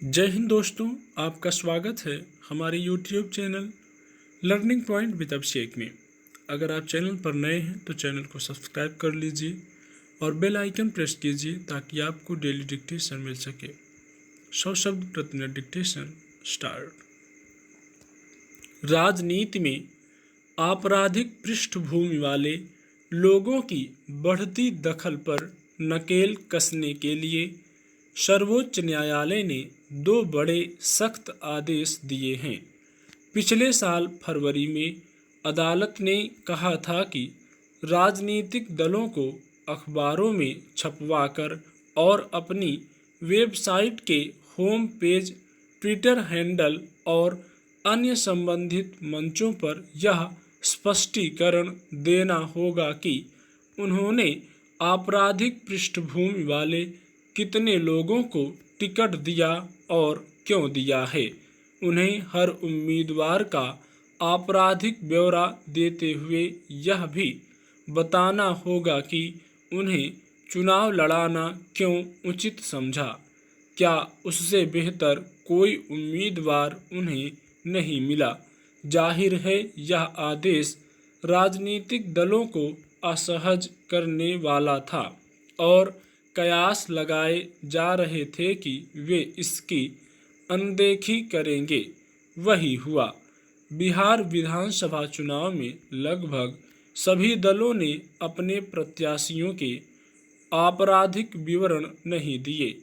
जय हिंद दोस्तों, आपका स्वागत है हमारे YouTube channel learning point with Abhishek में। अगर आप चैनल पर नए हैं तो चैनल को सब्सक्राइब कर लीजिए और बेल आइकन प्रेस कीजिए ताकि आपको डेली डिक्टेशन मिल सके। 100 शब्द प्रति मिनट डिक्टेशन स्टार्ट। राजनीति में आपराधिक पृष्ठभूमि वाले लोगों की बढ़ती दखल पर नकेल कसने के लिए सर्वोच्च न्यायालय ने 2 बड़े सख्त आदेश दिए हैं। पिछले साल फरवरी में अदालत ने कहा था कि राजनीतिक दलों को अखबारों में छपवाकर और अपनी वेबसाइट के होम पेज, ट्विटर हैंडल और अन्य संबंधित मंचों पर यह स्पष्टीकरण देना होगा कि उन्होंने आपराधिक पृष्ठभूमि वाले कितने लोगों को टिकट दिया और क्यों दिया है। उन्हें हर उम्मीदवार का आपराधिक ब्यौरा देते हुए यह भी बताना होगा कि उन्हें चुनाव लड़ाना क्यों उचित समझा। क्या उससे बेहतर कोई उम्मीदवार उन्हें नहीं मिला। जाहिर है यह आदेश राजनीतिक दलों को असहज करने वाला था और कयास लगाए जा रहे थे कि वे इसकी अनदेखी करेंगे। वही हुआ। बिहार विधानसभा चुनाव में लगभग सभी दलों ने अपने प्रत्याशियों के आपराधिक विवरण नहीं दिए।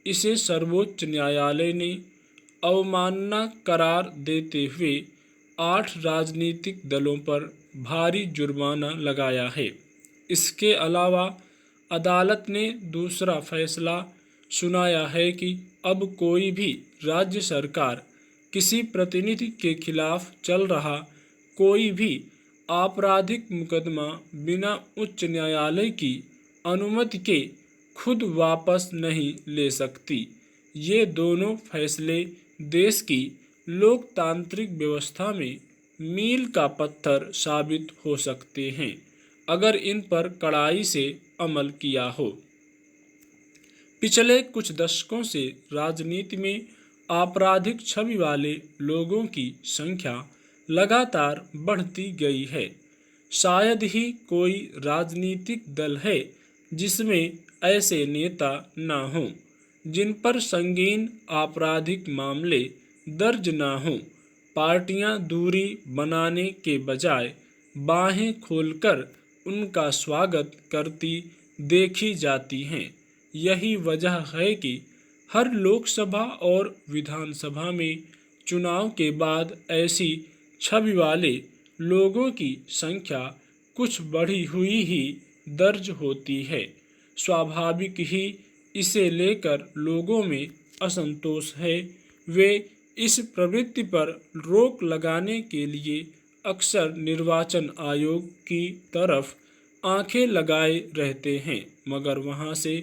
इसे सर्वोच्च न्यायालय ने अवमानना करार देते हुए 8 राजनीतिक दलों पर भारी जुर्माना लगाया है। इसके अलावा अदालत ने दूसरा फैसला सुनाया है कि अब कोई भी राज्य सरकार किसी प्रतिनिधि के खिलाफ चल रहा कोई भी आपराधिक मुकदमा बिना उच्च न्यायालय की अनुमति के खुद वापस नहीं ले सकती। ये दोनों फैसले देश की लोकतांत्रिक व्यवस्था में मील का पत्थर साबित हो सकते हैं अगर इन पर कड़ाई से अमल किया हो। पिछले कुछ दशकों से राजनीति में आपराधिक छवि वाले लोगों की संख्या लगातार बढ़ती गई है। शायद ही कोई राजनीतिक दल है जिसमें ऐसे नेता न हों जिन पर संगीन आपराधिक मामले दर्ज न हों। पार्टियां दूरी बनाने के बजाय बाहें खोलकर उनका स्वागत करती देखी जाती हैं। यही वजह है कि हर लोकसभा और विधानसभा में चुनाव के बाद ऐसी छवि वाले लोगों की संख्या कुछ बढ़ी हुई ही दर्ज होती है। स्वाभाविक ही इसे लेकर लोगों में असंतोष है। वे इस प्रवृत्ति पर रोक लगाने के लिए अक्सर निर्वाचन आयोग की तरफ आंखें लगाए रहते हैं, मगर वहां से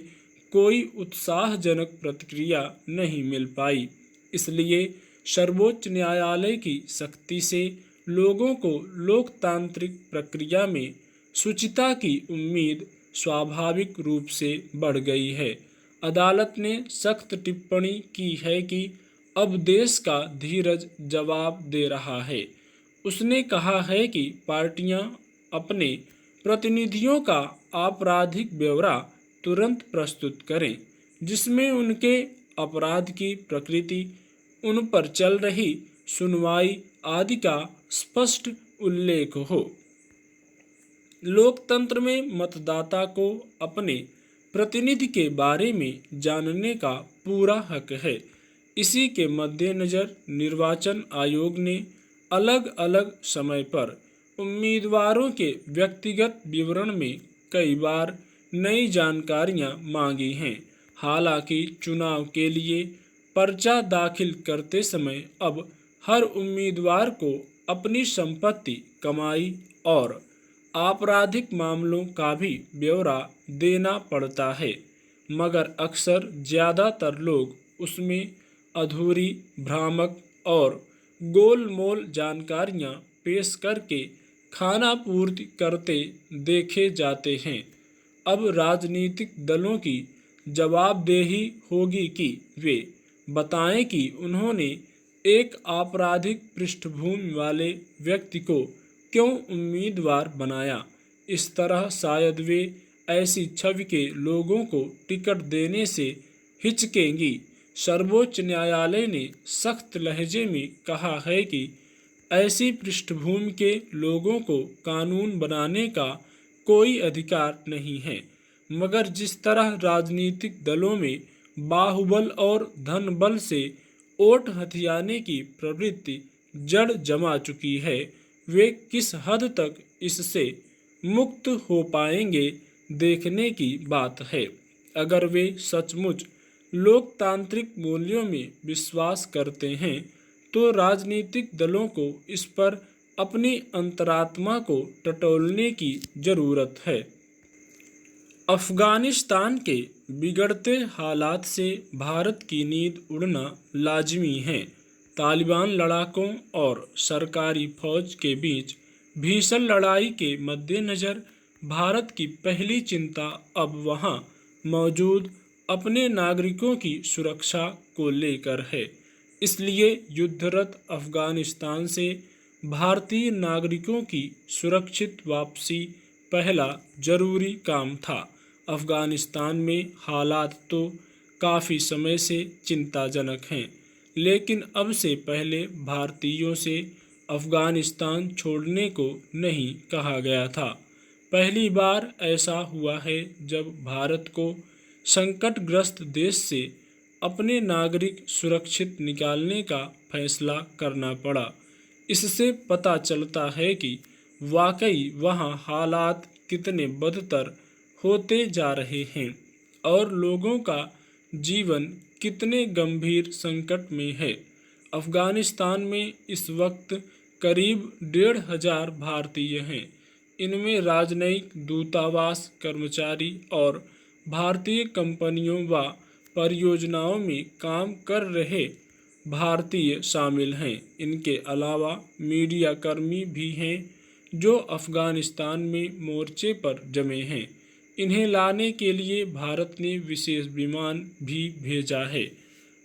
कोई उत्साहजनक प्रतिक्रिया नहीं मिल पाई। इसलिए सर्वोच्च न्यायालय की सख्ती से लोगों को लोकतांत्रिक प्रक्रिया में शुचिता की उम्मीद स्वाभाविक रूप से बढ़ गई है। अदालत ने सख्त टिप्पणी की है कि अब देश का धीरज जवाब दे रहा है। उसने कहा है कि पार्टियां अपने प्रतिनिधियों का आपराधिक ब्यौरा तुरंत प्रस्तुत करें जिसमें उनके अपराध की प्रकृति, उन पर चल रही सुनवाई आदि का स्पष्ट उल्लेख हो। लोकतंत्र में मतदाता को अपने प्रतिनिधि के बारे में जानने का पूरा हक है। इसी के मद्देनजर निर्वाचन आयोग ने अलग अलग समय पर उम्मीदवारों के व्यक्तिगत विवरण में कई बार नई जानकारियां मांगी हैं। हालांकि चुनाव के लिए पर्चा दाखिल करते समय अब हर उम्मीदवार को अपनी संपत्ति, कमाई और आपराधिक मामलों का भी ब्यौरा देना पड़ता है, मगर अक्सर ज़्यादातर लोग उसमें अधूरी, भ्रामक और गोलमोल जानकारियां पेश करके खाना पूर्ति करते देखे जाते हैं। अब राजनीतिक दलों की जवाबदेही होगी कि वे बताएं कि उन्होंने एक आपराधिक पृष्ठभूमि वाले व्यक्ति को क्यों उम्मीदवार बनाया। इस तरह शायद वे ऐसी छवि के लोगों को टिकट देने से हिचकेंगी। सर्वोच्च न्यायालय ने सख्त लहजे में कहा है कि ऐसी पृष्ठभूमि के लोगों को कानून बनाने का कोई अधिकार नहीं है, मगर जिस तरह राजनीतिक दलों में बाहुबल और धन बल से वोट हथियाने की प्रवृत्ति जड़ जमा चुकी है, वे किस हद तक इससे मुक्त हो पाएंगे देखने की बात है। अगर वे सचमुच लोकतांत्रिक मूल्यों में विश्वास करते हैं तो राजनीतिक दलों को इस पर अपनी अंतरात्मा को टटोलने की जरूरत है। अफगानिस्तान के बिगड़ते हालात से भारत की नींद उड़ना लाजिमी है। तालिबान लड़ाकों और सरकारी फौज के बीच भीषण लड़ाई के मद्देनज़र भारत की पहली चिंता अब वहां मौजूद अपने नागरिकों की सुरक्षा को लेकर है। इसलिए युद्धरत अफगानिस्तान से भारतीय नागरिकों की सुरक्षित वापसी पहला जरूरी काम था। अफगानिस्तान में हालात तो काफ़ी समय से चिंताजनक हैं, लेकिन अब से पहले भारतीयों से अफगानिस्तान छोड़ने को नहीं कहा गया था। पहली बार ऐसा हुआ है जब भारत को संकटग्रस्त देश से अपने नागरिक सुरक्षित निकालने का फैसला करना पड़ा। इससे पता चलता है कि वाकई वहाँ हालात कितने बदतर होते जा रहे हैं और लोगों का जीवन कितने गंभीर संकट में है। अफगानिस्तान में इस वक्त करीब 1,500 भारतीय हैं। इनमें राजनयिक, दूतावास कर्मचारी और भारतीय कंपनियों व परियोजनाओं में काम कर रहे भारतीय शामिल हैं। इनके अलावा मीडिया कर्मी भी हैं जो अफगानिस्तान में मोर्चे पर जमे हैं। इन्हें लाने के लिए भारत ने विशेष विमान भी भेजा है।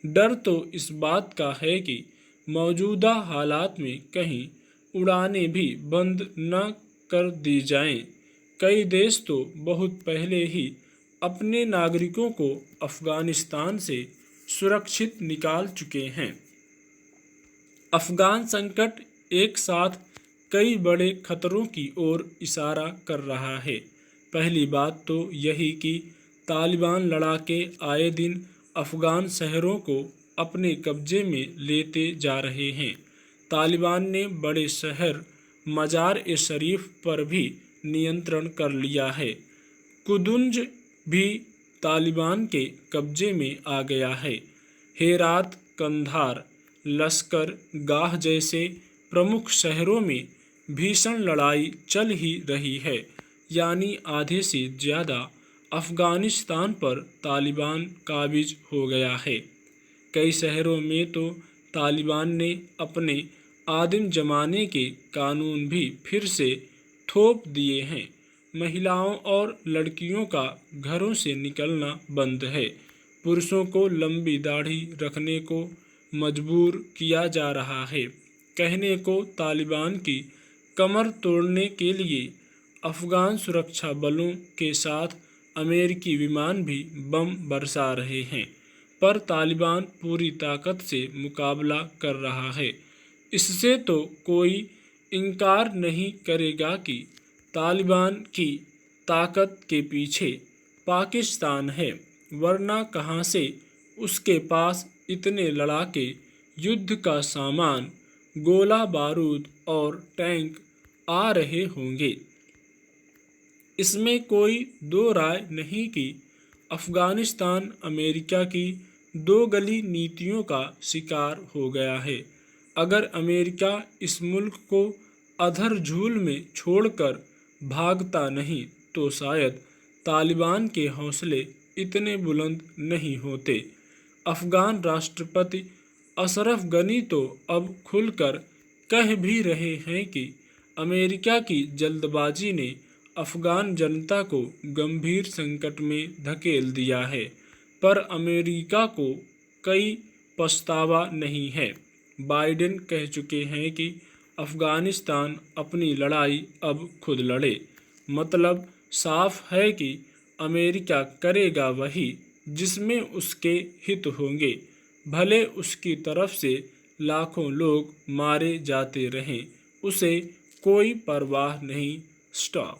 डर तो इस बात का है कि मौजूदा हालात में कहीं उड़ानें भी बंद न कर दी जाएं। कई देश तो बहुत पहले ही अपने नागरिकों को अफगानिस्तान से सुरक्षित निकाल चुके हैं। अफगान संकट एक साथ कई बड़े खतरों की ओर इशारा कर रहा है। पहली बात तो यही कि तालिबान लड़ाके आए दिन अफगान शहरों को अपने कब्जे में लेते जा रहे हैं। तालिबान ने बड़े शहर मजार-ए-शरीफ पर भी नियंत्रण कर लिया है। कुंदुज भी तालिबान के कब्जे में आ गया है। हेरात, कंधार, लश्कर गाह जैसे प्रमुख शहरों में भीषण लड़ाई चल ही रही है, यानी आधे से ज़्यादा अफगानिस्तान पर तालिबान काबिज हो गया है। कई शहरों में तो तालिबान ने अपने आदिम जमाने के कानून भी फिर से थोप दिए हैं। महिलाओं और लड़कियों का घरों से निकलना बंद है। पुरुषों को लंबी दाढ़ी रखने को मजबूर किया जा रहा है। कहने को तालिबान की कमर तोड़ने के लिए अफगान सुरक्षा बलों के साथ अमेरिकी विमान भी बम बरसा रहे हैं, पर तालिबान पूरी ताकत से मुकाबला कर रहा है। इससे तो कोई इनकार नहीं करेगा कि तालिबान की ताकत के पीछे पाकिस्तान है, वरना कहाँ से उसके पास इतने लड़ाके, युद्ध का सामान, गोला बारूद और टैंक आ रहे होंगे। इसमें कोई दो राय नहीं कि अफगानिस्तान अमेरिका की दो गली नीतियों का शिकार हो गया है। अगर अमेरिका इस मुल्क को अधर झूल में छोड़कर भागता नहीं तो शायद तालिबान के हौसले इतने बुलंद नहीं होते। अफगान राष्ट्रपति अशरफ गनी तो अब खुलकर कह भी रहे हैं कि अमेरिका की जल्दबाजी ने अफगान जनता को गंभीर संकट में धकेल दिया है, पर अमेरिका को कई पछतावा नहीं है। बाइडेन कह चुके हैं कि अफगानिस्तान अपनी लड़ाई अब खुद लड़े। मतलब साफ है कि अमेरिका करेगा वही जिसमें उसके हित होंगे, भले उसकी तरफ से लाखों लोग मारे जाते रहें, उसे कोई परवाह नहीं। स्टॉप।